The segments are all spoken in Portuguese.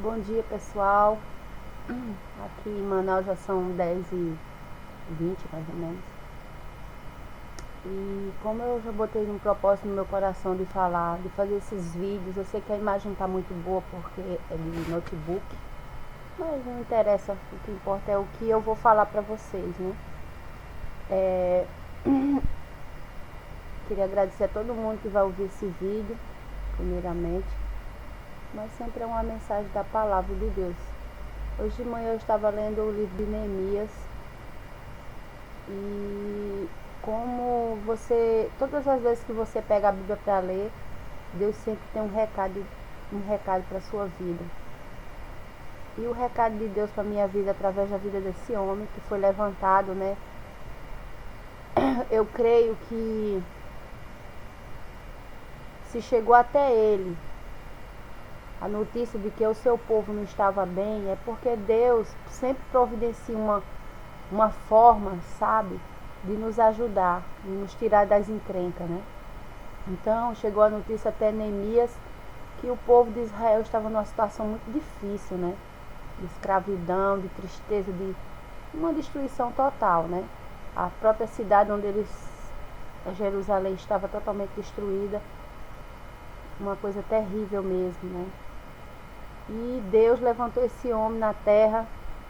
Bom dia, pessoal. Aqui em Manaus já são 10h20 mais ou menos. E como eu já botei um propósito no meu coração de falar, de fazer esses vídeos, eu sei que a imagem tá muito boa porque é de notebook, mas não interessa, o que importa é o que eu vou falar pra vocês, né? Queria agradecer a todo mundo que vai ouvir esse vídeo, primeiramente, mas sempre é uma mensagem da palavra de Deus. Hoje de manhã eu estava lendo o livro de Neemias e todas as vezes que você pega a Bíblia para ler, Deus sempre tem um recado para a sua vida. E o recado de Deus para a minha vida, através da vida desse homem que foi levantado, né? Eu creio que se chegou até ele a notícia de que o seu povo não estava bem, é porque Deus sempre providencia uma forma, sabe, de nos ajudar, de nos tirar das encrencas, né? Então, chegou a notícia até Neemias que o povo de Israel estava numa situação muito difícil, né? De escravidão, de tristeza, de uma destruição total, né? A própria cidade Jerusalém, estava totalmente destruída, uma coisa terrível mesmo, né? E Deus levantou esse homem na terra,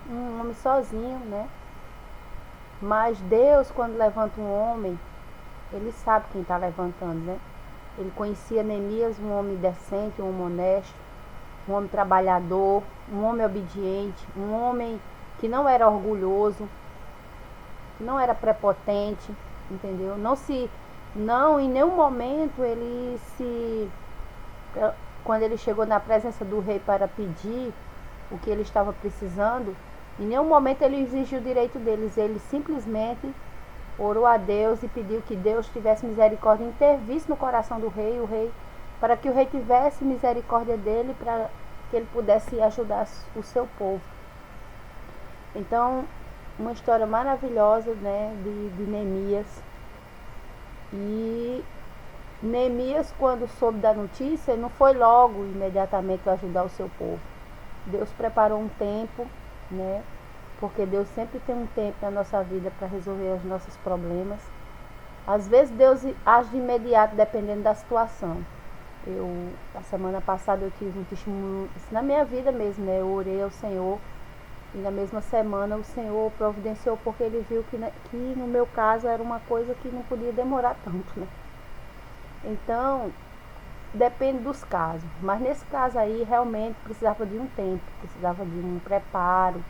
um homem sozinho, né? Mas Deus, quando levanta um homem, ele sabe quem está levantando, né? Ele conhecia Neemias, um homem decente, um homem honesto, um homem trabalhador, um homem obediente, um homem que não era orgulhoso, que não era prepotente, entendeu? Não, em nenhum momento quando ele chegou na presença do rei para pedir o que ele estava precisando, em nenhum momento ele exigiu o direito deles. Ele simplesmente orou a Deus e pediu que Deus tivesse misericórdia, intervisse no coração do rei, para que o rei tivesse misericórdia dele, para que ele pudesse ajudar o seu povo. Então, uma história maravilhosa, né, de Neemias. E Neemias, quando soube da notícia, não foi logo, imediatamente, ajudar o seu povo. Deus preparou um tempo, né? Porque Deus sempre tem um tempo na nossa vida para resolver os nossos problemas. Às vezes Deus age de imediato, dependendo da situação. A semana passada eu tive um testemunho, isso na minha vida mesmo, né? Eu orei ao Senhor e na mesma semana o Senhor providenciou, porque Ele viu que no meu caso era uma coisa que não podia demorar tanto, né? Então, depende dos casos. Mas nesse caso aí, realmente precisava de um tempo, precisava de um preparo.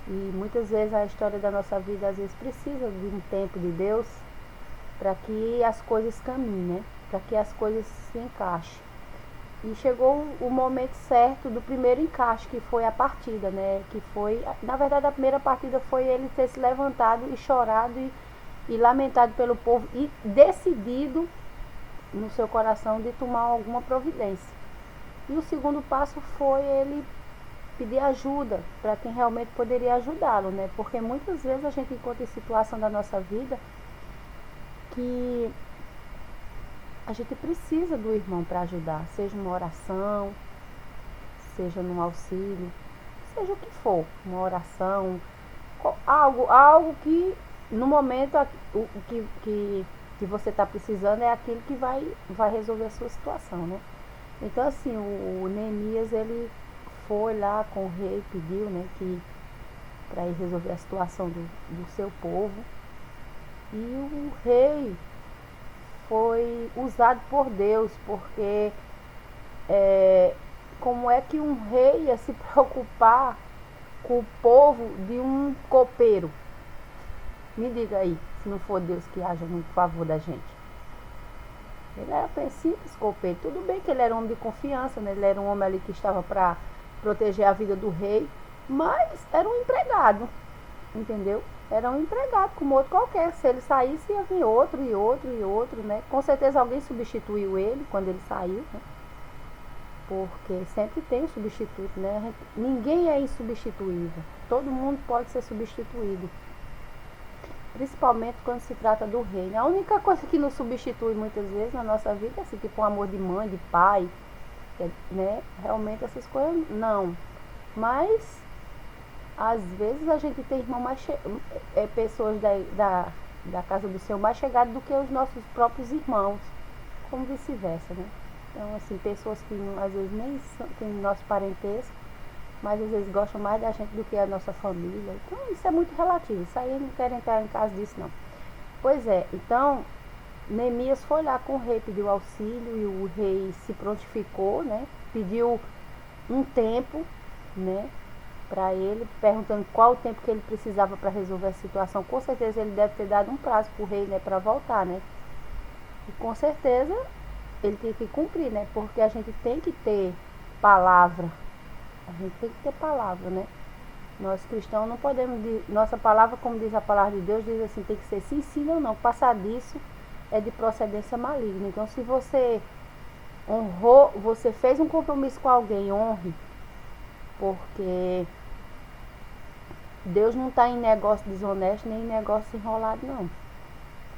E muitas vezes a história da nossa vida, às vezes, precisa de um tempo de Deus para que as coisas caminhem, né? Para que as coisas se encaixem. E chegou o momento certo do primeiro encaixe, que foi a partida, né? Que foi, na verdade, a primeira partida foi ele ter se levantado e chorado e lamentado pelo povo e decidido no seu coração de tomar alguma providência. E o segundo passo foi ele pedir ajuda para quem realmente poderia ajudá-lo, né? Porque muitas vezes a gente encontra em situação da nossa vida que a gente precisa do irmão para ajudar, seja numa oração, seja num auxílio, seja o que for, uma oração, algo que no momento o que você está precisando é aquilo que vai resolver a sua situação, né? Então, assim, o Neemias, ele foi lá com o rei, pediu, né, para ir resolver a situação do seu povo. E o rei foi usado por Deus, porque como é que um rei ia se preocupar com o povo de um copeiro? Me diga aí, se não for Deus que haja no favor da gente. Ele era bem simples, copeiro. Tudo bem que ele era um homem de confiança, né? Ele era um homem ali que estava para proteger a vida do rei, mas era um empregado, entendeu? Era um empregado como outro qualquer. Se ele saísse, ia vir outro, e outro, e outro, né? Com certeza alguém substituiu ele quando ele saiu, né? Porque sempre tem um substituto, né? Ninguém é insubstituível. Todo mundo pode ser substituído. Principalmente quando se trata do rei, né? A única coisa que nos substitui muitas vezes na nossa vida é assim, tipo um amor de mãe, de pai, né? Realmente essas coisas não. Mas às vezes a gente tem irmão mais pessoas da casa do Senhor mais chegadas do que os nossos próprios irmãos, como vice-versa, né? Então, assim, pessoas que às vezes nem têm nosso parentesco, mas às vezes gostam mais da gente do que a nossa família. Então, isso é muito relativo. Isso aí eu não quero entrar em caso disso, não. Pois é, então, Neemias foi lá com o rei, pediu auxílio e o rei se prontificou, né? Pediu um tempo, né? Para ele, perguntando qual o tempo que ele precisava para resolver a situação. Com certeza ele deve ter dado um prazo para o rei, né, para voltar, né? E com certeza ele tem que cumprir, né? Porque a gente tem que ter palavra. A gente tem que ter palavra, né? Nós cristãos não podemos, nossa palavra, como diz a palavra de Deus, diz assim, tem que ser sim, sim ou não. Passar disso é de procedência maligna. Então, se você honrou, você fez um compromisso com alguém, honre. Porque Deus não está em negócio desonesto, nem em negócio enrolado, não.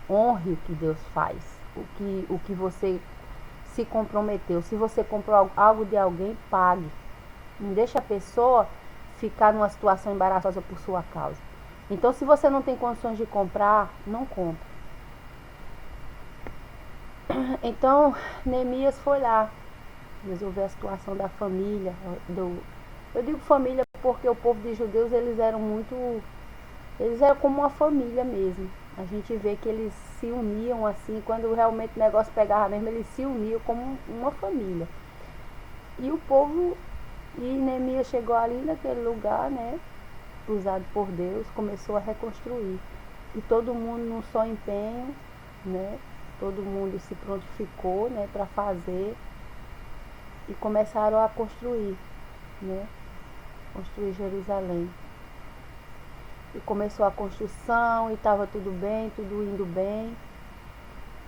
Honre o que Deus faz, o que você se comprometeu. Se você comprou algo de alguém, pague. Não deixe a pessoa ficar numa situação embaraçosa por sua causa. Então, se você não tem condições de comprar, não compre. Então, Neemias foi lá resolver a situação da família. Eu digo família porque o povo de judeus, eles eram como uma família mesmo. A gente vê que eles se uniam assim, quando realmente o negócio pegava mesmo, eles se uniam como uma família. E o povo, e Neemias chegou ali naquele lugar, né, usado por Deus, começou a reconstruir. E todo mundo num só empenho, né, todo mundo se prontificou, né, para fazer, e começaram a construir, né, construir Jerusalém. E começou a construção e estava tudo bem, tudo indo bem.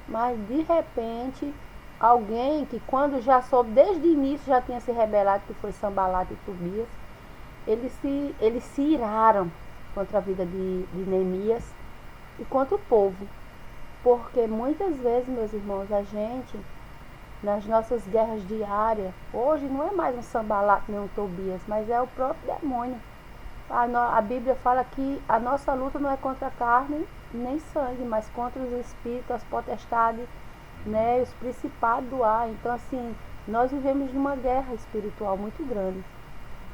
Mas de repente, alguém que quando já soube, desde o início já tinha se rebelado, que foi Sanbalate e Tobias, eles se iraram contra a vida de Neemias e contra o povo. Porque muitas vezes, meus irmãos, a gente, nas nossas guerras diárias, hoje não é mais um Sanbalate nem um Tobias, mas é o próprio demônio. A Bíblia fala que a nossa luta não é contra a carne nem sangue, mas contra os espíritos, as potestades, né, os principados do ar. Então, assim, nós vivemos numa guerra espiritual muito grande.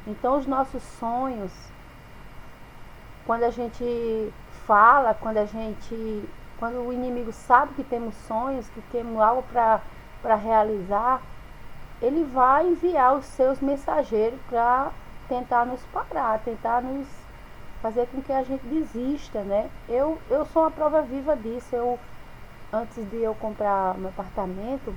Então, os nossos sonhos, quando a gente fala, quando o inimigo sabe que temos sonhos, que temos algo para realizar, ele vai enviar os seus mensageiros para tentar nos parar, tentar nos fazer com que a gente desista, né? Eu sou uma prova viva disso. Antes de eu comprar meu apartamento,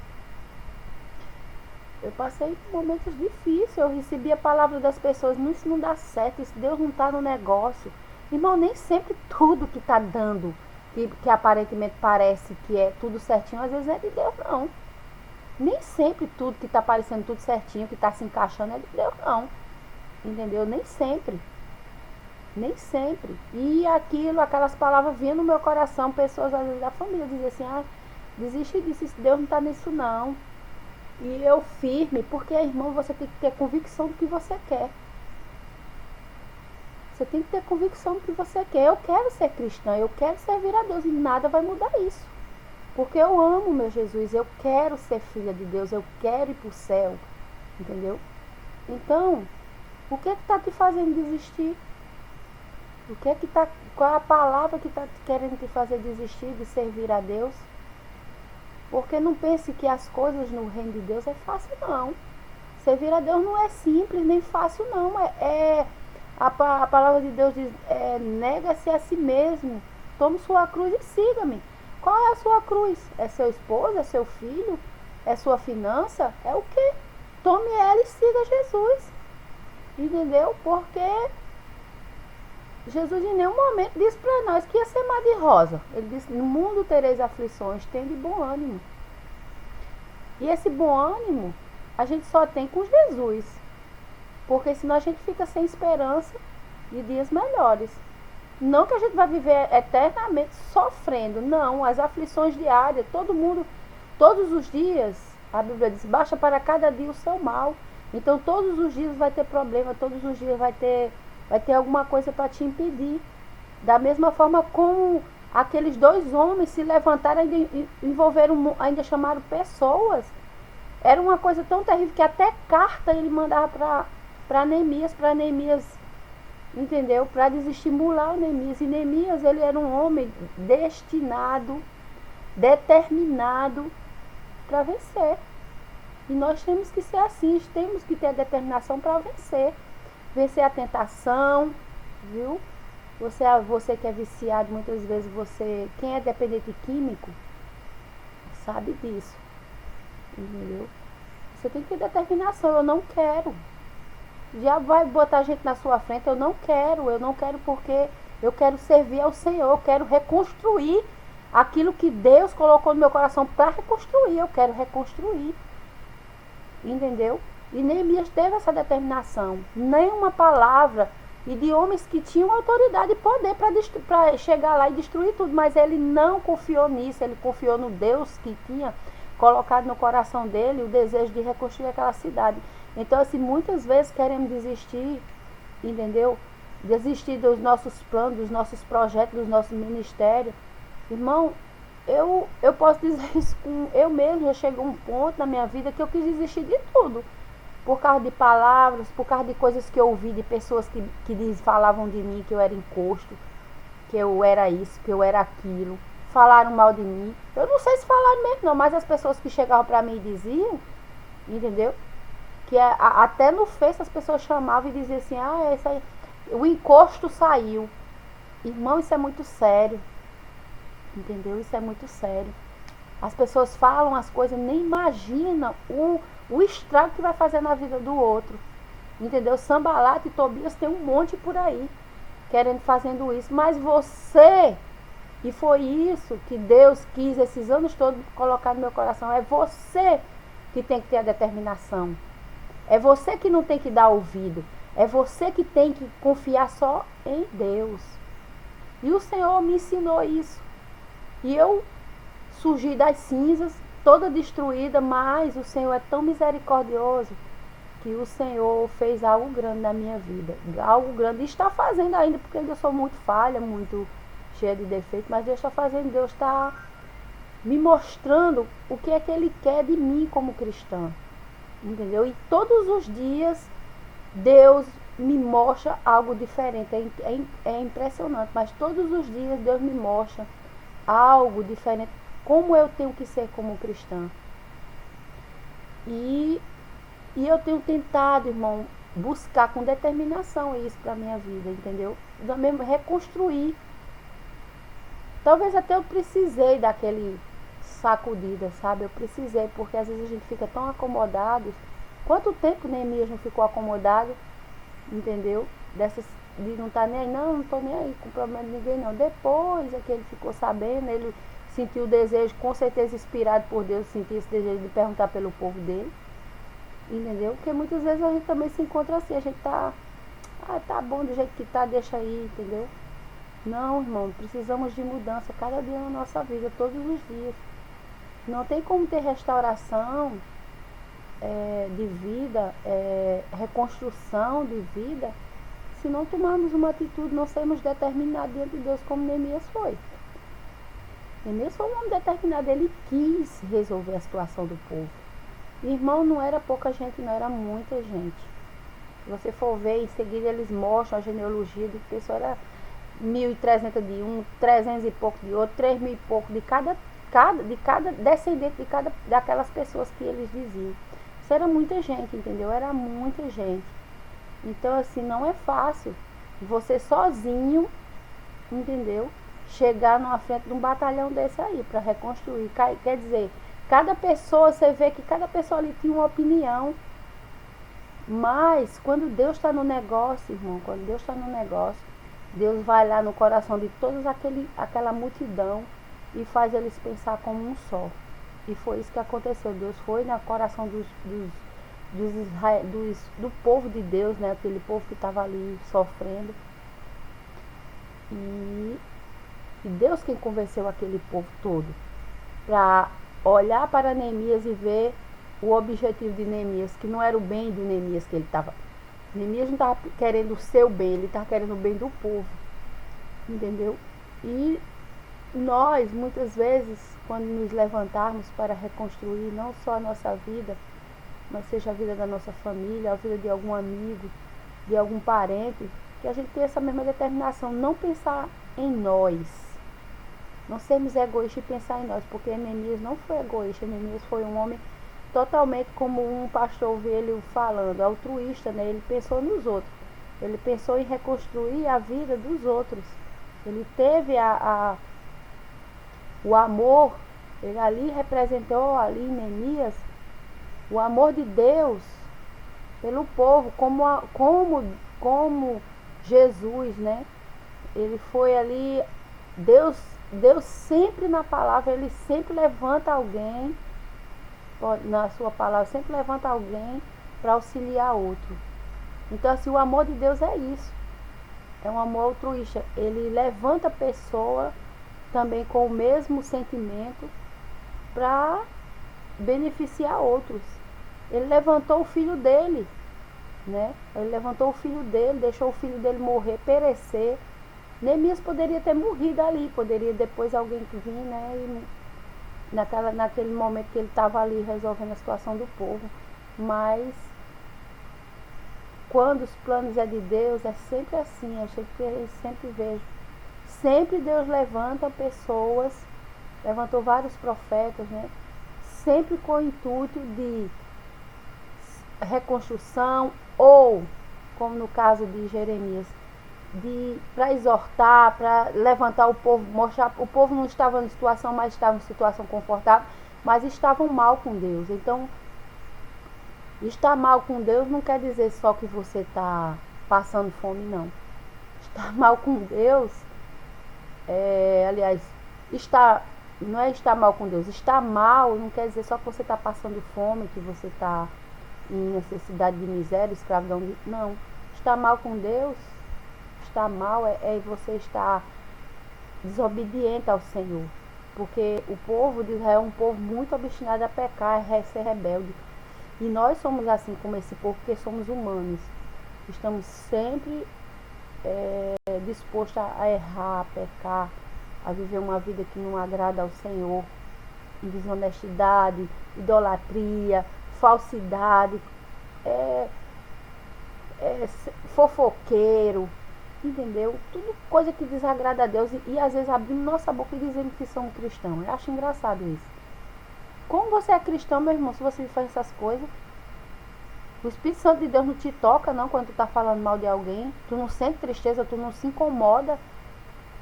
eu passei momentos difíceis. Eu recebi a palavra das pessoas: não, isso não dá certo, isso Deus não está no negócio. Irmão, nem sempre tudo que está dando, que aparentemente parece que é tudo certinho, às vezes é de Deus, não. Nem sempre tudo que está parecendo tudo certinho, que está se encaixando, é de Deus, não. Entendeu? Nem sempre. Nem sempre. E aquelas palavras vinham no meu coração, pessoas às vezes da família diziam assim: desiste disso, Deus não está nisso não. E eu firme, porque, irmão, você tem que ter convicção do que você quer. Você tem que ter convicção do que você quer. Eu quero ser cristã, eu quero servir a Deus, e nada vai mudar isso. Porque eu amo meu Jesus, eu quero ser filha de Deus, eu quero ir para o céu. Entendeu? Então, o que está te fazendo desistir? Qual é a palavra que está querendo te fazer desistir de servir a Deus? Porque não pense que as coisas no reino de Deus é fácil, não. Servir a Deus não é simples nem fácil, não. A palavra de Deus diz: nega-se a si mesmo, tome sua cruz e siga-me. Qual é a sua cruz? É seu esposo? É seu filho? É sua finança? É o quê? Tome ela e siga Jesus. Entendeu? Porque Jesus em nenhum momento disse para nós que ia ser mar de rosa. Ele disse: no mundo tereis aflições, tende bom ânimo. E esse bom ânimo a gente só tem com Jesus. Porque senão a gente fica sem esperança de dias melhores. Não que a gente vai viver eternamente sofrendo. Não, as aflições diárias, todo mundo, todos os dias, a Bíblia diz: baixa para cada dia o seu mal. Então todos os dias vai ter problema, todos os dias vai ter alguma coisa para te impedir. Da mesma forma como aqueles 2 homens se levantaram e envolveram, ainda chamaram pessoas. Era uma coisa tão terrível que até carta ele mandava para Neemias, entendeu? Para desestimular o Neemias. E Neemias, ele era um homem destinado, determinado para vencer. E nós temos que ser assim, temos que ter a determinação para vencer. Vencer a tentação, viu? Você que é viciado, muitas vezes quem é dependente químico, sabe disso, entendeu? Você tem que ter determinação, eu não quero. Já vai botar gente na sua frente, eu não quero porque eu quero servir ao Senhor, eu quero reconstruir aquilo que Deus colocou no meu coração para reconstruir, eu quero reconstruir, entendeu? E Neemias teve essa determinação, nenhuma palavra, e de homens que tinham autoridade e poder para chegar lá e destruir tudo, mas ele não confiou nisso, ele confiou no Deus que tinha colocado no coração dele o desejo de reconstruir aquela cidade. Então, assim, muitas vezes queremos desistir, entendeu? Desistir dos nossos planos, dos nossos projetos, dos nossos ministérios. Irmão, eu posso dizer isso com eu mesmo, já chegou um ponto na minha vida que eu quis desistir de tudo. Por causa de palavras, por causa de coisas que eu ouvi de pessoas que falavam de mim que eu era encosto, que eu era isso, que eu era aquilo. Falaram mal de mim. Eu não sei se falaram mesmo não, mas as pessoas que chegavam pra mim e diziam, entendeu? Que até no Face as pessoas chamavam e diziam assim, essa aí, o encosto saiu. Irmão, isso é muito sério. Entendeu? Isso é muito sério. As pessoas falam as coisas, nem imaginam o estrago que vai fazer na vida do outro. Entendeu? Sambalat e Tobias tem um monte por aí fazendo isso. Mas você, e foi isso que Deus quis esses anos todos colocar no meu coração, é você que tem que ter a determinação. É você que não tem que dar ouvido. É você que tem que confiar só em Deus. E o Senhor me ensinou isso. E eu surgi das cinzas, toda destruída, mas o Senhor é tão misericordioso que o Senhor fez algo grande na minha vida. Algo grande. E está fazendo ainda, porque eu ainda sou muito falha, muito cheia de defeitos, mas Deus está fazendo, Deus está me mostrando o que é que Ele quer de mim como cristã. Entendeu? E todos os dias Deus me mostra algo diferente. É impressionante, mas todos os dias Deus me mostra algo diferente, como eu tenho que ser como cristã. E eu tenho tentado, irmão, buscar com determinação isso para a minha vida, entendeu? Mesmo reconstruir. Talvez até eu precisei daquele sacudida, sabe? Eu precisei, porque às vezes a gente fica tão acomodado. Quanto tempo Neemias não ficou acomodado, entendeu? De não estar nem aí, não estou nem aí com problema de ninguém não. Depois é que ele ficou sabendo, ele sentiu o desejo, com certeza inspirado por Deus, sentiu esse desejo de perguntar pelo povo dele, entendeu? Porque muitas vezes a gente também se encontra assim, a gente tá bom do jeito que tá, deixa aí, entendeu? Não, irmão, precisamos de mudança cada dia na nossa vida, todos os dias. Não tem como ter restauração de vida, reconstrução de vida, se não tomarmos uma atitude, não sermos determinados diante de Deus como Neemias foi. Neemias foi um homem determinado, ele quis resolver a situação do povo. Irmão, não era pouca gente, não, era muita gente. Se você for ver, em seguida eles mostram a genealogia do pessoal, era 1.300 de um, 300 e pouco de outro, 3.000 e pouco de cada descendente daquelas pessoas que eles diziam. Isso era muita gente, entendeu? Era muita gente. Então, assim, não é fácil você sozinho, entendeu? Chegar numa frente de um batalhão desse aí, para reconstruir. Quer dizer, cada pessoa, você vê que cada pessoa ali tinha uma opinião. Mas, quando Deus está no negócio, irmão, quando Deus está no negócio, Deus vai lá no coração de toda aquela multidão e faz eles pensar como um só. E foi isso que aconteceu. Deus foi no coração do povo de Deus, né? Aquele povo que estava ali sofrendo. E Deus quem convenceu aquele povo todo para olhar para Neemias e ver o objetivo de Neemias, que não era o bem de Neemias que ele estava. Neemias não estava querendo o seu bem, ele estava querendo o bem do povo. Entendeu? E nós, muitas vezes, quando nos levantarmos para reconstruir não só a nossa vida, mas seja a vida da nossa família, a vida de algum amigo, de algum parente, que a gente tenha essa mesma determinação, não pensar em nós, não sermos egoístas e pensar em nós, porque Neemias não foi egoísta, Neemias foi um homem totalmente, como um pastor vê ele falando, altruísta, né? Ele pensou nos outros, ele pensou em reconstruir a vida dos outros, ele teve o amor, ele ali representou ali em Neemias o amor de Deus pelo povo, como Jesus, né? Ele foi ali, Deus sempre na palavra, ele sempre levanta alguém, na sua palavra, sempre levanta alguém para auxiliar outro. Então, assim, o amor de Deus é isso. É um amor altruísta. Ele levanta a pessoa também com o mesmo sentimento para beneficiar outros. Ele levantou o filho dele, né? Ele levantou o filho dele, deixou o filho dele morrer, perecer. Neemias poderia ter morrido ali, poderia depois alguém que vir, né? E naquele momento que ele estava ali resolvendo a situação do povo. Mas quando os planos é de Deus, é sempre assim, eu sempre vejo. Sempre Deus levanta pessoas, levantou vários profetas, né? Sempre com o intuito de reconstrução ou, como no caso de Jeremias, para exortar, para levantar o povo, mostrar, o povo não estava em situação, mas estava em situação confortável, mas estavam mal com Deus. Então, estar mal com Deus não quer dizer só que você está passando fome, não. Estar mal com Deus, aliás, não é estar mal com Deus. Estar mal não quer dizer só que você está passando fome, que você está em necessidade de miséria, escravidão. Não. Estar mal com Deus, estar mal é você estar desobediente ao Senhor. Porque o povo de Israel é um povo muito obstinado a pecar, a ser rebelde. E nós somos assim como esse povo, porque somos humanos. Estamos sempre dispostos a errar, a pecar, a viver uma vida que não agrada ao Senhor. Desonestidade, idolatria, falsidade, fofoqueiro, entendeu? Tudo coisa que desagrada a Deus e às vezes abrindo nossa boca e dizendo que somos cristãos. Eu acho engraçado isso. Como você é cristão, meu irmão, se você faz essas coisas? O Espírito Santo de Deus não te toca, não, quando tu tá falando mal de alguém. Tu não sente tristeza, tu não se incomoda.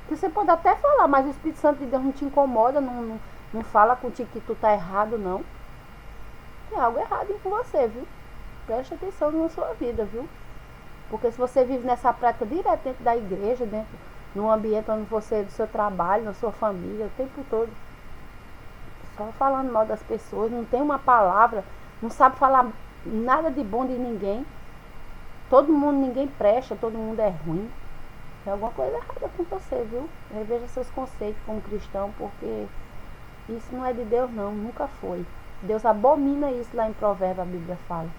Você pode até falar, mas o Espírito Santo de Deus não te incomoda, não fala contigo que tu tá errado, não. Tem algo errado com você, viu? Preste atenção na sua vida, viu? Porque se você vive nessa prática direto dentro da igreja, dentro no ambiente onde você, do seu trabalho, na sua família, o tempo todo, só falando mal das pessoas, não tem uma palavra, não sabe falar nada de bom de ninguém, todo mundo, ninguém presta, todo mundo é ruim. Tem alguma coisa errada com você, viu? Reveja seus conceitos como cristão, porque isso não é de Deus, não, nunca foi. Deus abomina isso lá em Provérbios, a Bíblia fala.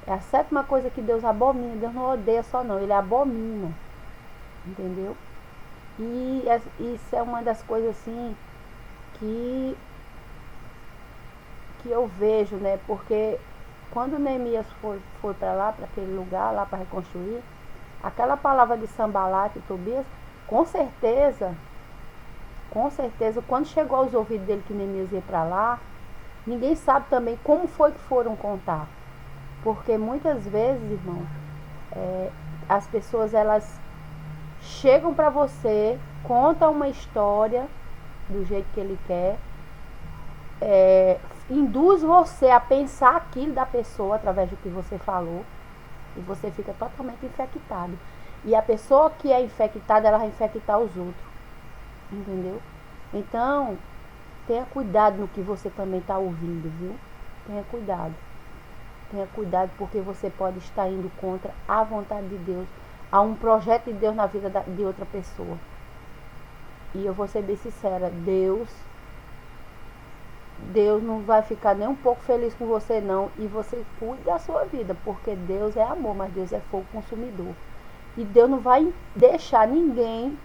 É a 7ª coisa que Deus abomina. Deus não odeia só não, ele abomina. Entendeu? E isso é uma das coisas assim que eu vejo, né? Porque quando Neemias foi para lá, para aquele lugar lá para reconstruir, aquela palavra de Sanbalat e Tobias, com certeza, quando chegou aos ouvidos dele que Neemias ia para lá, ninguém sabe também como foi que foram contar. Porque muitas vezes, irmão, as pessoas, elas chegam para você, contam uma história do jeito que ele quer, induz você a pensar aquilo da pessoa através do que você falou, e você fica totalmente infectado. E a pessoa que é infectada, ela vai infectar os outros. Entendeu? Então, tenha cuidado no que você também está ouvindo, viu? Tenha cuidado. Tenha cuidado, porque você pode estar indo contra a vontade de Deus, a um projeto de Deus na vida de outra pessoa. E eu vou ser bem sincera, Deus Deus não vai ficar nem um pouco feliz com você não. E você cuide da sua vida, porque Deus é amor, mas Deus é fogo consumidor. E Deus não vai deixar ninguém,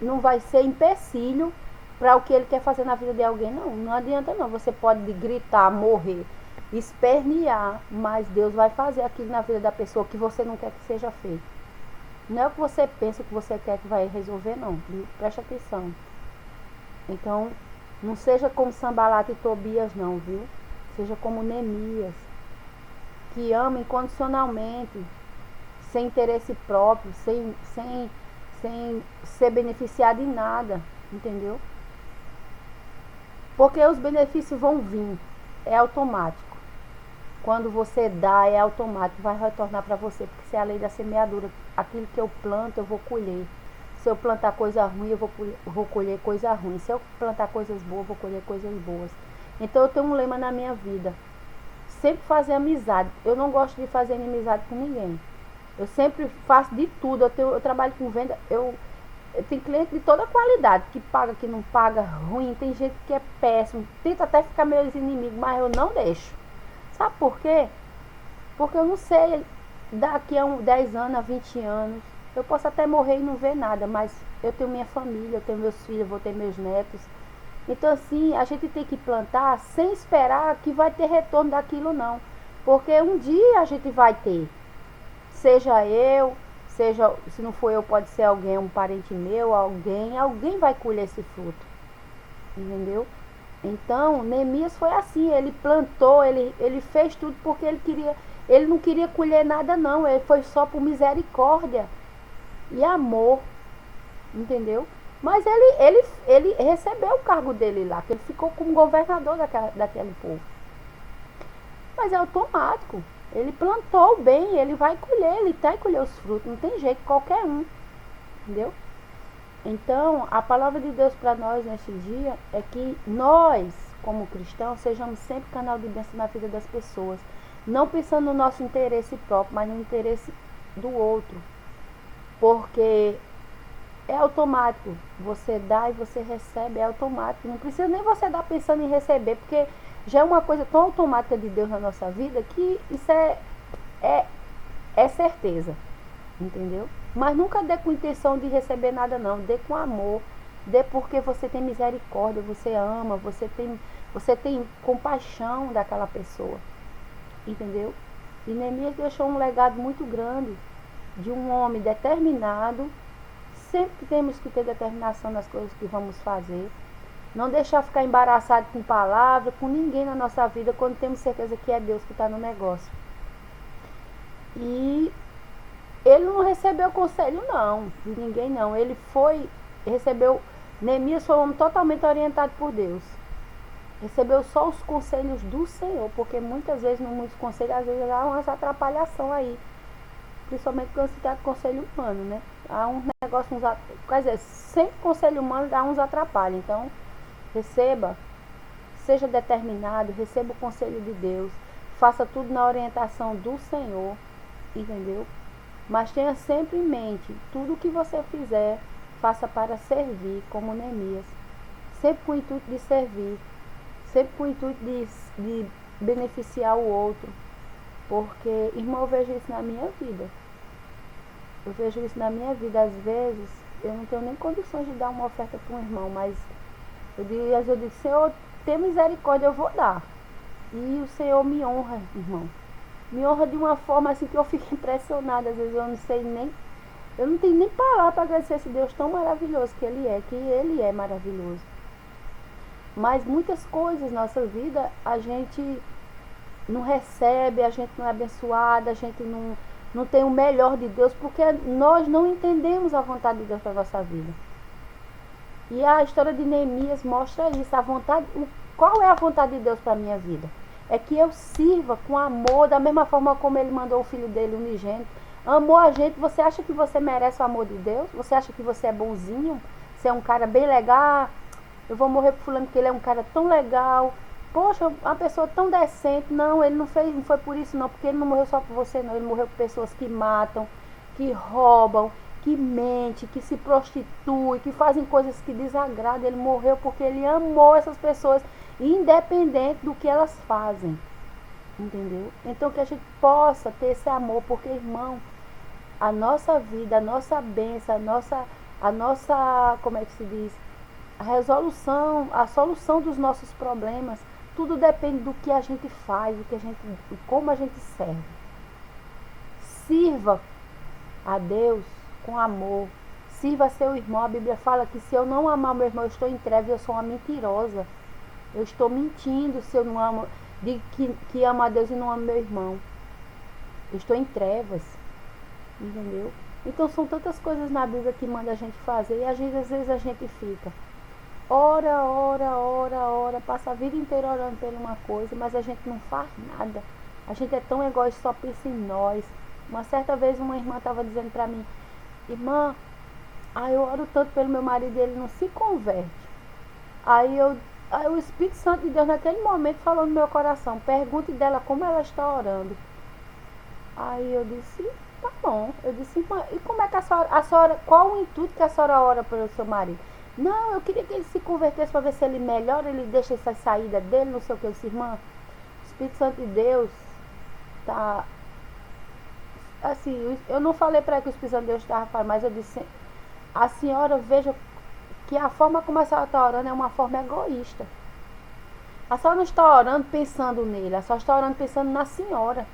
não vai ser empecilho para o que Ele quer fazer na vida de alguém, não. Não adianta não. Você pode gritar, morrer, espernear, mas Deus vai fazer aquilo na vida da pessoa que você não quer que seja feito. Não é o que você pensa, o que você quer que vai resolver, não. Preste atenção. Então, não seja como Sanbalate e Tobias, não, viu? Seja como Neemias, que ama incondicionalmente, sem interesse próprio, sem ser beneficiado em nada, entendeu? Porque os benefícios vão vir, é automático. Quando você dá, é automático, vai retornar para você, porque isso é a lei da semeadura. Aquilo que eu planto, eu vou colher. Se eu plantar coisa ruim, eu vou colher coisa ruim. Se eu plantar coisas boas, eu vou colher coisas boas. Então eu tenho um lema na minha vida: sempre fazer amizade. Eu não gosto de fazer inimizade com ninguém. Eu sempre faço de tudo. Eu trabalho com venda. Eu tenho cliente de toda qualidade, que paga, que não paga, ruim. Tem gente que é péssimo. Tenta até ficar meus inimigos, mas eu não deixo. Sabe por quê? Porque eu não sei, daqui a 10 anos, a 20 anos, eu posso até morrer e não ver nada, mas eu tenho minha família, eu tenho meus filhos, eu vou ter meus netos. Então assim, a gente tem que plantar sem esperar que vai ter retorno daquilo não. Porque um dia a gente vai ter. Seja eu, seja, se não for eu, pode ser alguém, um parente meu, alguém vai colher esse fruto. Entendeu? Então, Neemias foi assim, ele plantou, ele fez tudo porque ele não queria colher nada não, ele foi só por misericórdia e amor, entendeu? Mas ele recebeu o cargo dele lá, que ele ficou como governador daquele povo. Mas é automático, ele plantou bem, ele vai colher, ele vai colher os frutos, não tem jeito, qualquer um, entendeu? Então, a palavra de Deus para nós neste dia é que nós, como cristãos, sejamos sempre canal de bênção na vida das pessoas. Não pensando no nosso interesse próprio, mas no interesse do outro. Porque é automático. Você dá e você recebe, é automático. Não precisa nem você dar pensando em receber, porque já é uma coisa tão automática de Deus na nossa vida que isso é certeza. Entendeu? Mas nunca dê com intenção de receber nada não, dê com amor, dê porque você tem misericórdia, você ama, você tem compaixão daquela pessoa, entendeu? E Neemias deixou um legado muito grande de um homem determinado. Sempre temos que ter determinação nas coisas que vamos fazer, não deixar ficar embaraçado com palavra, com ninguém na nossa vida, quando temos certeza que é Deus que está no negócio. E ele não recebeu conselho não, de ninguém não. Neemias foi um homem totalmente orientado por Deus. Recebeu só os conselhos do Senhor, porque muitas vezes, muitos conselhos, às vezes há umas atrapalhação aí. Principalmente quando se trata de conselho humano, né? Há uns negócios, quer dizer, sempre conselho humano dá uns atrapalhos. Então, receba, seja determinado, receba o conselho de Deus, faça tudo na orientação do Senhor, entendeu? Mas tenha sempre em mente, tudo o que você fizer, faça para servir, como Neemias. Sempre com o intuito de servir, sempre com o intuito de beneficiar o outro. Porque, irmão, eu vejo isso na minha vida. Eu vejo isso na minha vida. Às vezes, eu não tenho nem condições de dar uma oferta para um irmão, mas às vezes eu digo, Senhor, tem misericórdia, eu vou dar. E o Senhor me honra, irmão. Me honra de uma forma assim que eu fico impressionada. Às vezes eu não tenho nem palavra para agradecer esse Deus tão maravilhoso que Ele é maravilhoso. Mas muitas coisas na nossa vida a gente não recebe, a gente não é abençoada, a gente não tem o melhor de Deus, porque nós não entendemos a vontade de Deus para a nossa vida. E a história de Neemias mostra isso, qual é a vontade de Deus para a minha vida? É que eu sirva com amor, da mesma forma como Ele mandou o Filho dele unigênito. Amou a gente. Você acha que você merece o amor de Deus? Você acha que você é bonzinho? Você é um cara bem legal? Eu vou morrer por fulano porque ele é um cara tão legal. Poxa, uma pessoa tão decente. Não, ele não foi por isso não, porque ele não morreu só por você não. Ele morreu por pessoas que matam, que roubam, que mente, que se prostitui, que fazem coisas que desagradam. Ele morreu porque ele amou essas pessoas, independente do que elas fazem. Entendeu? Então que a gente possa ter esse amor, porque, irmão, a nossa vida, a nossa bênção, a nossa, como é que se diz? A resolução, a solução dos nossos problemas, tudo depende do que a gente faz, como a gente serve. Sirva a Deus com amor. Sirva seu irmão. A Bíblia fala que se eu não amar meu irmão, eu estou em trevas, eu sou uma mentirosa. Eu estou mentindo se eu não amo, digo que amo a Deus e não amo meu irmão. Eu estou em trevas. Entendeu? Então são tantas coisas na Bíblia que manda a gente fazer, e às vezes a gente fica ora, passa a vida inteira orando por uma coisa, mas a gente não faz nada. A gente é tão egoísta, só pensa em nós. Uma certa vez uma irmã estava dizendo para mim: irmã, eu oro tanto pelo meu marido e ele não se converte. Aí o Espírito Santo de Deus naquele momento falou no meu coração: pergunte dela como ela está orando. Aí eu disse: tá bom. Eu disse: irmã, e como é que a senhora, qual o intuito que a senhora ora pelo seu marido? Não, eu queria que ele se convertesse para ver se ele melhora, ele deixa essa saída dele, não sei o que. Eu disse: irmã, o Espírito Santo de Deus tá assim, eu não falei para ela que o Espírito Santo de Deus estava falando, mas eu disse: a senhora veja que a forma como a senhora está orando é uma forma egoísta. A senhora não está orando pensando nele, a senhora está orando pensando na senhora.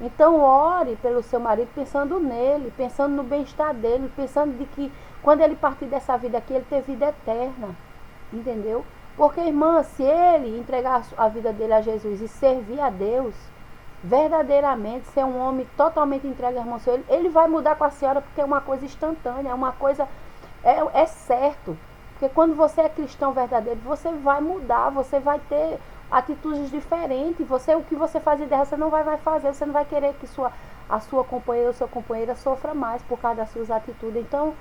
Então ore pelo seu marido pensando nele, pensando no bem-estar dele, pensando de que quando ele partir dessa vida aqui, ele tem vida eterna. Entendeu? Porque, irmã, se ele entregar a vida dele a Jesus e servir a Deus, verdadeiramente, ser um homem totalmente entregue, irmão, ele vai mudar com a senhora, porque é uma coisa instantânea, é uma coisa, é certo. Porque quando você é cristão verdadeiro, você vai mudar, você vai ter atitudes diferentes. O que você faz de errado, você não vai mais fazer. Você não vai querer que a sua companheira ou sua companheira sofra mais por causa das suas atitudes. Então,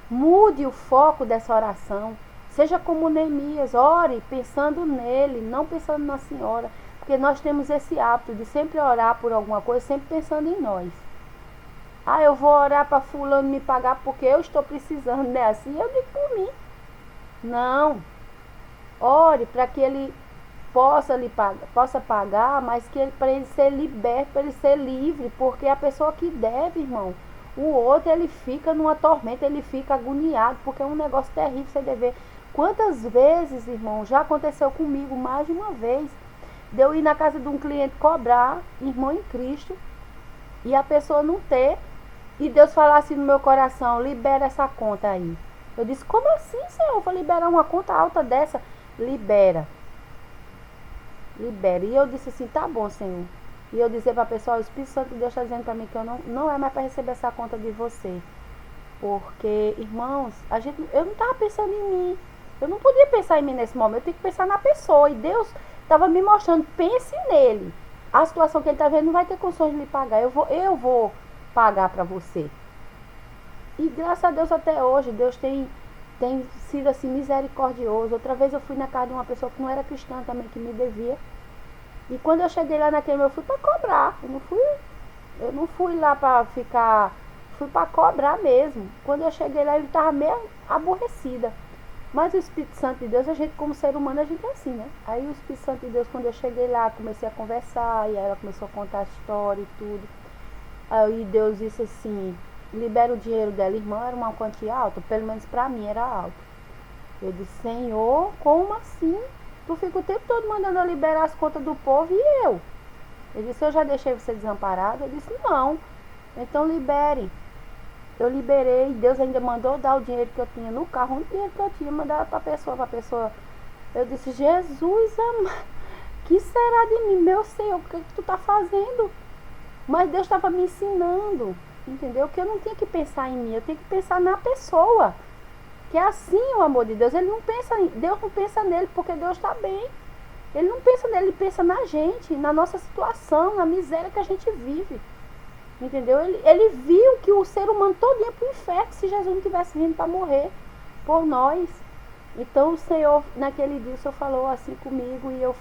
mude o foco dessa oração. Seja como Neemias, ore pensando nele, não pensando na senhora. Porque nós temos esse hábito de sempre orar por alguma coisa, sempre pensando em nós. Eu vou orar para fulano me pagar porque eu estou precisando, né? Assim eu digo por mim. Não. Ore para que ele possa pagar, mas para ele ser liberto, para ele ser livre, porque a pessoa que deve, irmão, o outro, ele fica numa tormenta, ele fica agoniado, porque é um negócio terrível você dever. Quantas vezes, irmão, já aconteceu comigo, mais de uma vez, de eu ir na casa de um cliente cobrar, irmão em Cristo, e a pessoa não ter, e Deus falar assim no meu coração: libera essa conta aí. Eu disse: como assim, Senhor? Eu vou liberar uma conta alta dessa? Libera. E eu disse assim: tá bom, Senhor. E eu disse para a pessoa: o Espírito Santo de Deus está dizendo para mim que eu não é mais para receber essa conta de você. Porque, irmãos, eu não estava pensando em mim. Eu não podia pensar em mim nesse momento. Eu tenho que pensar na pessoa. E Deus estava me mostrando: pense nele. A situação que ele está vendo não vai ter condições de lhe pagar. Eu vou pagar para você. E graças a Deus até hoje, Deus tem sido assim misericordioso. Outra vez eu fui na casa de uma pessoa que não era cristã também, que me devia. E quando eu cheguei lá naquele, eu fui para cobrar. Eu não fui lá para ficar, fui para cobrar mesmo. Quando eu cheguei lá, ele estava meio aborrecida. Mas o Espírito Santo de Deus, a gente como ser humano, a gente é assim, né? Aí o Espírito Santo de Deus, quando eu cheguei lá, comecei a conversar, e aí ela começou a contar a história e tudo. Aí Deus disse assim: libera o dinheiro dela. Irmão, era uma quantia alta, pelo menos para mim era alta. Eu disse: Senhor, como assim? Tu fica o tempo todo mandando eu liberar as contas do povo e eu? Ele disse: eu já deixei você desamparado? Eu disse: não. Então libere. Eu liberei, Deus ainda mandou dar o dinheiro que eu tinha no carro, o dinheiro que eu tinha, mandar para a pessoa. Eu disse: Jesus amado, que será de mim, meu Senhor? O que tu tá fazendo? Mas Deus estava me ensinando, entendeu? Que eu não tinha que pensar em mim, eu tinha que pensar na pessoa. Que é assim o amor de Deus. Deus não pensa nele porque Deus está bem. Ele não pensa nele, ele pensa na gente, na nossa situação, na miséria que a gente vive. Entendeu? Ele viu que o ser humano todo ia para o inferno se Jesus não tivesse vindo para morrer por nós. Então o Senhor, naquele dia, o Senhor falou assim comigo e eu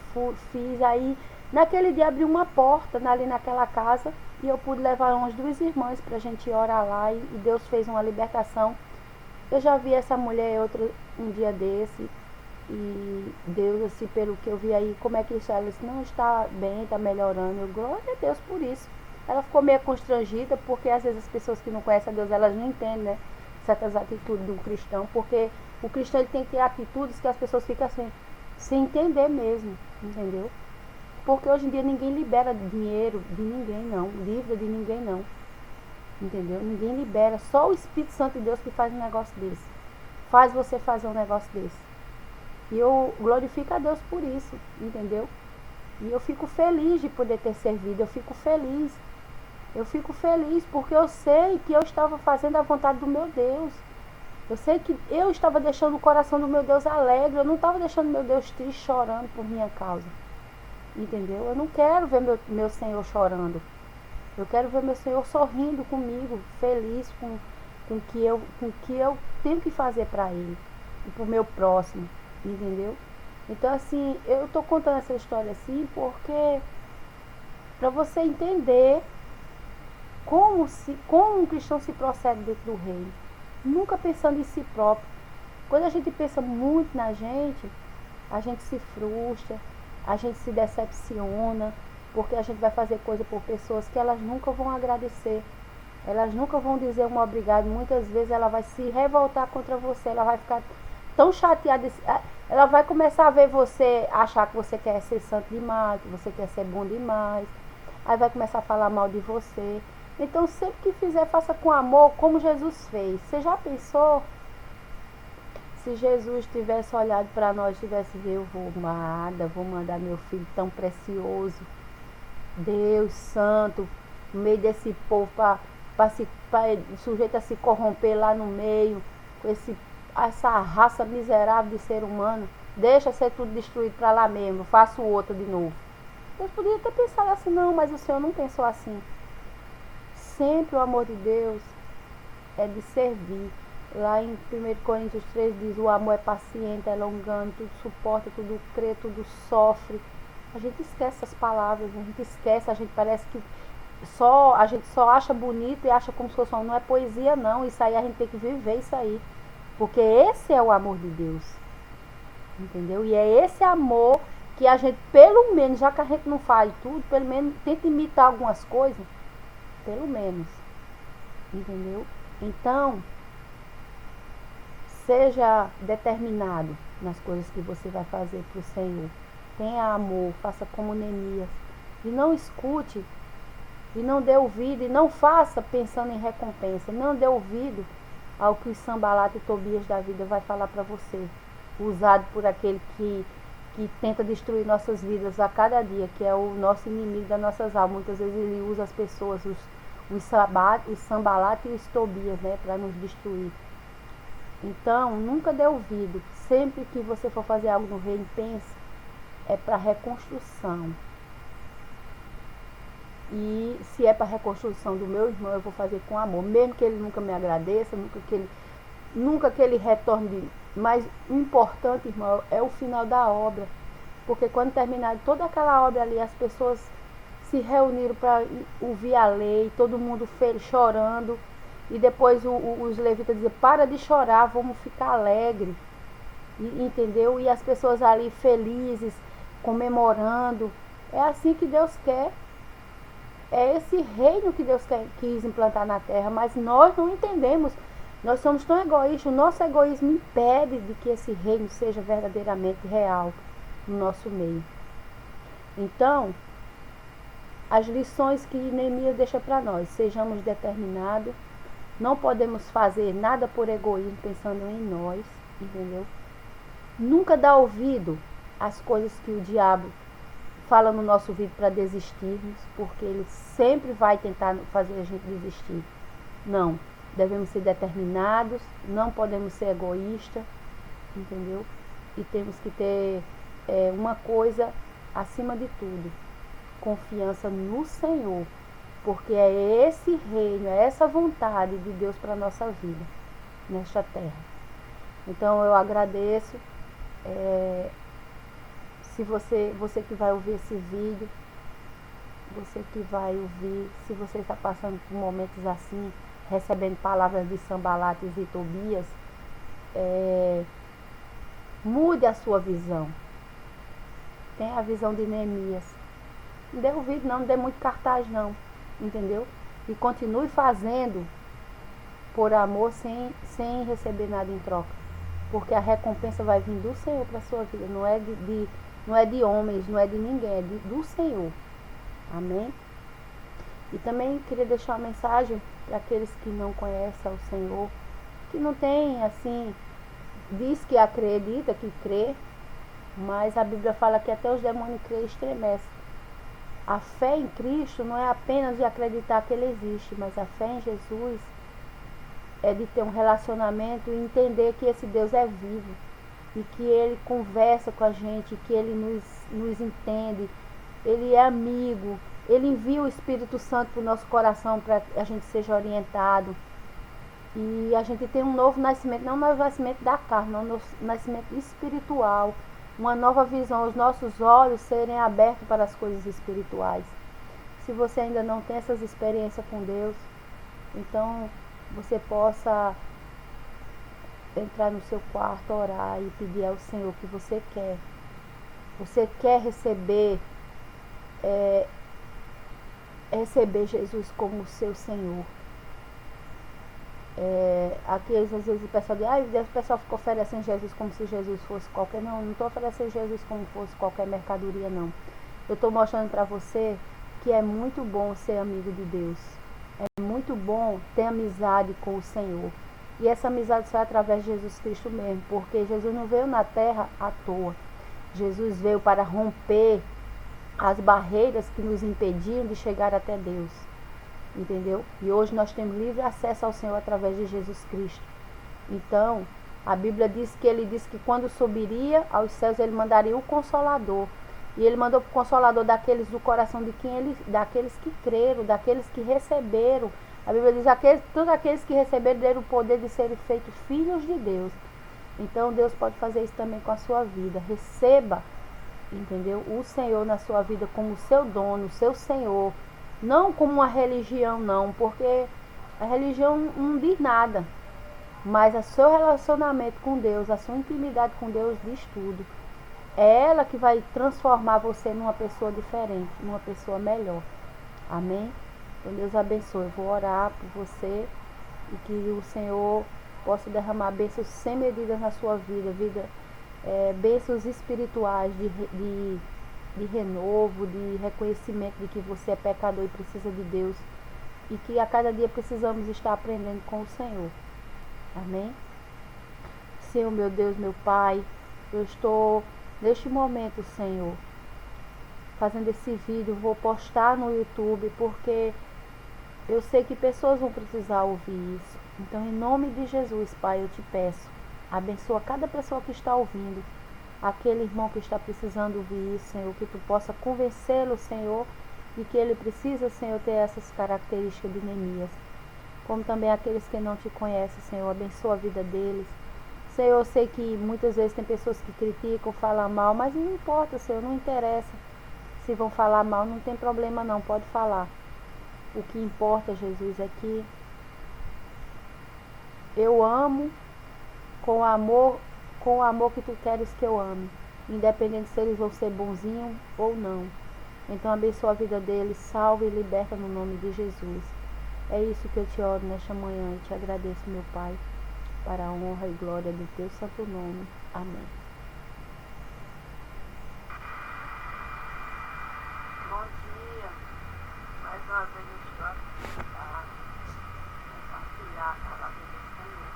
fiz. Aí, naquele dia, abri uma porta ali naquela casa e eu pude levar umas 2 irmãs para a gente orar lá e Deus fez uma libertação. Eu já vi essa mulher um dia desse e Deus, assim, pelo que eu vi aí, como é que isso? Ela disse, não, está bem, está melhorando. Eu, glória a Deus por isso. Ela ficou meio constrangida, porque às vezes as pessoas que não conhecem a Deus, elas não entendem, né, certas atitudes do cristão, porque o cristão ele tem que ter atitudes que as pessoas ficam sem entender mesmo, entendeu? Porque hoje em dia ninguém libera dinheiro de ninguém, não, dívida de ninguém, não, entendeu? Ninguém libera, só o Espírito Santo de Deus que faz um negócio desse, faz você fazer um negócio desse. E eu glorifico a Deus por isso, entendeu? E eu fico feliz de poder ter servido, eu fico feliz porque eu sei que eu estava fazendo a vontade do meu Deus. Eu sei que eu estava deixando o coração do meu Deus alegre, eu não estava deixando meu Deus triste, chorando por minha causa. Entendeu? Eu não quero ver meu Senhor chorando. Eu quero ver meu Senhor sorrindo comigo, feliz com o que eu tenho que fazer para Ele e para o meu próximo. Entendeu? Então, assim, eu estou contando essa história assim porque para você entender como um cristão se procede dentro do reino. Nunca pensando em si próprio. Quando a gente pensa muito na gente, a gente se frustra, a gente se decepciona, porque a gente vai fazer coisa por pessoas que elas nunca vão agradecer. Elas nunca vão dizer um obrigado. Muitas vezes ela vai se revoltar contra você, ela vai ficar tão chateada, ela vai começar a ver você, achar que você quer ser santo demais, que você quer ser bom demais, aí vai começar a falar mal de você. Então, sempre que fizer, faça com amor, como Jesus fez. Você já pensou? Se Jesus tivesse olhado para nós, tivesse visto, eu vou mandar meu filho tão precioso, Deus santo, no meio desse povo, para sujeito a se corromper lá no meio, com essa raça miserável de ser humano, deixa ser tudo destruído para lá mesmo, faço outro de novo. Deus poderia ter pensado assim, não, mas o Senhor não pensou assim. Sempre o amor de Deus é de servir. Lá em 1 Coríntios 3 diz, o amor é paciente, é longano, tudo suporta, tudo crê, tudo sofre. A gente esquece essas palavras, a gente esquece, a gente parece que a gente só acha bonito e acha como se fosse, não é poesia não, isso aí a gente tem que viver isso aí. Porque esse é o amor de Deus. Entendeu? E é esse amor que a gente, pelo menos, já que a gente não faz tudo, pelo menos tenta imitar algumas coisas. Pelo menos. Entendeu? Então, seja determinado nas coisas que você vai fazer para o Senhor. Tenha amor, faça como Neemias. E não escute, e não dê ouvido, e não faça pensando em recompensa. Não dê ouvido ao que os Sanbalate e Tobias da vida vai falar para você. Usado por aquele que tenta destruir nossas vidas a cada dia, que é o nosso inimigo das nossas almas. Muitas vezes ele usa as pessoas, os Sanbalate e os Tobias, né, para nos destruir. Então, nunca dê ouvido. Sempre que você for fazer algo no reino, pense, é para reconstrução. E se é para reconstrução do meu irmão, eu vou fazer com amor. Mesmo que ele nunca me agradeça, nunca que ele retorne. Mas o importante, irmão, é o final da obra. Porque quando terminar toda aquela obra ali, as pessoas se reuniram para ouvir a lei, todo mundo chorando. E depois os levitas diziam, para de chorar, vamos ficar alegres. Entendeu? E as pessoas ali felizes, comemorando. É assim que Deus quer. É esse reino que Deus quis implantar na terra, mas nós não entendemos. Nós somos tão egoístas, o nosso egoísmo impede de que esse reino seja verdadeiramente real no nosso meio. Então, as lições que Neemias deixa para nós, sejamos determinados, não podemos fazer nada por egoísmo pensando em nós, entendeu? Nunca dá ouvido às coisas que o diabo fala no nosso ouvido para desistirmos, porque ele sempre vai tentar fazer a gente desistir. Não, devemos ser determinados, não podemos ser egoístas, entendeu? E temos que ter uma coisa acima de tudo, confiança no Senhor, porque é esse reino, é essa vontade de Deus para a nossa vida, nesta terra. Então eu agradeço. Se você que vai ouvir esse vídeo, você que vai ouvir, se você está passando por momentos assim, recebendo palavras de Sanbalates e Tobias, mude a sua visão. Tenha a visão de Neemias. Não dê ouvido não, não dê muito cartaz não, entendeu? E continue fazendo por amor sem receber nada em troca. Porque a recompensa vai vir do Senhor para a sua vida, não é de homens, não é de ninguém, é do Senhor. Amém? E também queria deixar uma mensagem para aqueles que não conhecem o Senhor, que não tem assim, diz que acredita, que crê, mas a Bíblia fala que até os demônios crêem e estremecem. A fé em Cristo não é apenas de acreditar que Ele existe, mas a fé em Jesus é de ter um relacionamento e entender que esse Deus é vivo e que Ele conversa com a gente, que Ele nos entende, Ele é amigo, Ele envia o Espírito Santo para o nosso coração para a gente seja orientado. E a gente tem um novo nascimento, não um novo nascimento da carne, não um novo nascimento espiritual, uma nova visão, os nossos olhos serem abertos para as coisas espirituais. Se você ainda não tem essas experiências com Deus, então você possa entrar no seu quarto, orar e pedir ao Senhor o que você quer. Você quer receber Jesus como seu Senhor. Aqui às vezes o pessoal diz, o pessoal fica oferecendo Jesus como se Jesus fosse qualquer. Não estou oferecendo Jesus como fosse qualquer mercadoria, não. Eu estou mostrando para você que é muito bom ser amigo de Deus. É muito bom ter amizade com o Senhor. E essa amizade só é através de Jesus Cristo mesmo, porque Jesus não veio na terra à toa. Jesus veio para romper as barreiras que nos impediam de chegar até Deus. Entendeu? E hoje nós temos livre acesso ao Senhor através de Jesus Cristo. Então, a Bíblia diz que Ele disse que quando subiria aos céus, Ele mandaria o Consolador. E Ele mandou o Consolador daqueles do coração daqueles que creram, daqueles que receberam. A Bíblia diz que todos aqueles que receberam deram o poder de serem feitos filhos de Deus. Então, Deus pode fazer isso também com a sua vida. Receba, entendeu? O Senhor na sua vida como seu dono, seu Senhor. Não como uma religião, não, porque a religião não diz nada. Mas o seu relacionamento com Deus, a sua intimidade com Deus diz tudo. É ela que vai transformar você numa pessoa diferente, numa pessoa melhor. Amém? Então Deus abençoe. Eu vou orar por você e que o Senhor possa derramar bênçãos sem medidas na sua vida, bênçãos espirituais de renovo, de reconhecimento de que você é pecador e precisa de Deus. E que a cada dia precisamos estar aprendendo com o Senhor. Amém? Senhor, meu Deus, meu Pai, eu estou neste momento, Senhor, fazendo esse vídeo, vou postar no YouTube, porque eu sei que pessoas vão precisar ouvir isso. Então, em nome de Jesus, Pai, eu te peço, abençoa cada pessoa que está ouvindo, aquele irmão que está precisando ouvir isso, Senhor, que tu possa convencê-lo, Senhor, de que ele precisa, Senhor, ter essas características de Neemias. Como também aqueles que não te conhecem, Senhor, abençoa a vida deles. Senhor, eu sei que muitas vezes tem pessoas que criticam, falam mal, mas não importa, Senhor, não interessa. Se vão falar mal, não tem problema não, pode falar. O que importa, Jesus, é que eu amo com o amor que tu queres que eu ame, independente se eles vão ser bonzinhos ou não. Então abençoa a vida deles, salve e liberta no nome de Jesus. É isso que eu te oro nesta manhã e te agradeço, meu Pai, para a honra e glória do teu santo nome. Amém. Bom dia. Mais uma vez eu estou aqui para compartilhar a palavra do Senhor.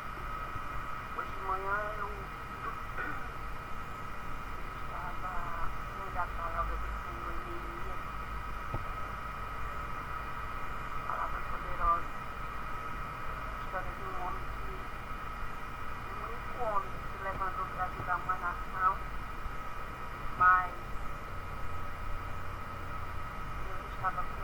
Hoje de manhã eu estava lendo a palavra do Senhor em Neemias. Palavra poderosa. História de um homem um único homem que se levantou para ajudar uma nação, mas Deus estava com